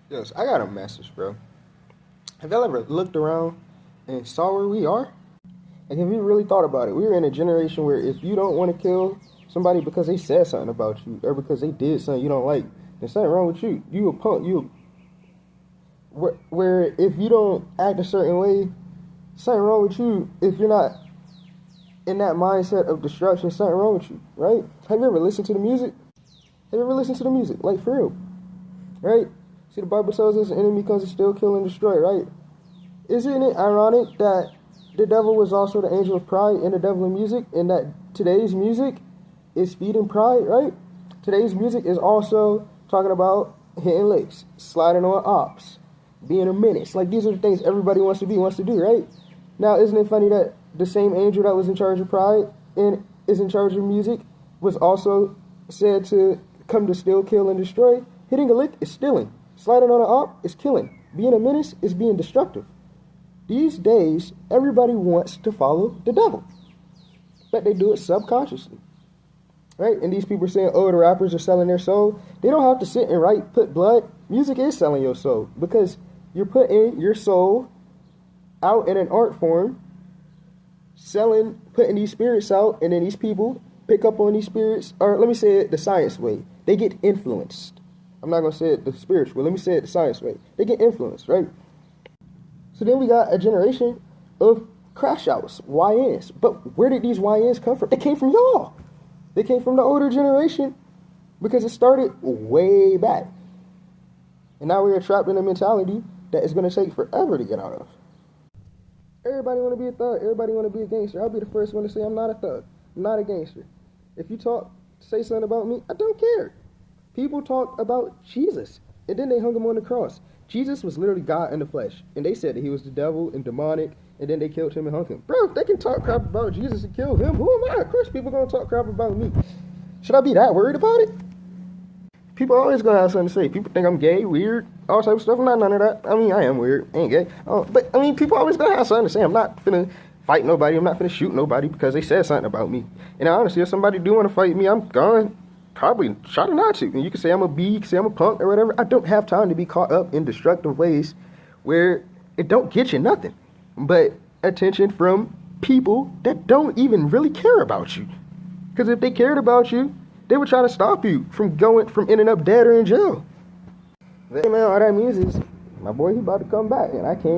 Yes, I got a message, bro. Have y'all ever looked around and saw where we are? Like, have you really thought about it? We're in a generation where if you don't want to kill somebody because they said something about you or because they did something you don't like, there's something wrong with you. You a punk. Where if you don't act a certain way, something wrong with you. If you're not in that mindset of destruction, something wrong with you, right? Have you ever listened to the music? Have you ever listened to the music? Like, for real, right? See, the Bible tells us the enemy comes to steal, kill, and destroy, right? Isn't it ironic that the devil was also the angel of pride and the devil in music, and that today's music is feeding pride, right? Today's music is also talking about hitting licks, sliding on ops, being a menace. Like, these are the things everybody wants to do, right? Now, isn't it funny that the same angel that was in charge of pride and is in charge of music was also said to come to steal, kill, and destroy? Hitting a lick is stealing. Sliding on an op is killing. Being a menace is being destructive. These days, everybody wants to follow the devil, but they do it subconsciously, right? And these people are saying, oh, the rappers are selling their soul. They don't have to sit and write, put blood. Music is selling your soul because you're putting your soul out in an art form, selling, putting these spirits out, and then these people pick up on these spirits, or let me say it the science way. They get influenced. I'm not going to say it the spiritual, let me say it the science way. They get influenced, right? So then we got a generation of crash outs, YNs. But where did these YNs come from? They came from y'all. They came from the older generation because it started way back. And now we're trapped in a mentality that is going to take forever to get out of. Everybody want to be a thug. Everybody want to be a gangster. I'll be the first one to say I'm not a thug. I'm not a gangster. If you say something about me, I don't care. People talk about Jesus, and then they hung him on the cross. Jesus was literally God in the flesh, and they said that he was the devil and demonic, and then they killed him and hung him. Bro, if they can talk crap about Jesus and kill him, who am I? Of course people going to talk crap about me. Should I be that worried about it? People always going to have something to say. People think I'm gay, weird, all type of stuff. I'm not none of that. I mean, I am weird. I ain't gay. But, I mean, people always going to have something to say. I'm not finna fight nobody. I'm not finna shoot nobody because they said something about me. And honestly, if somebody do want to fight me, I'm going probably try not to. And you can say I'm a B, you can say I'm a punk or whatever. I don't have time to be caught up in destructive ways where it don't get you nothing but attention from people that don't even really care about you. Because if they cared about you, they would try to stop you from ending up dead or in jail. Hey man, all that means is my boy, he about to come back, and I can't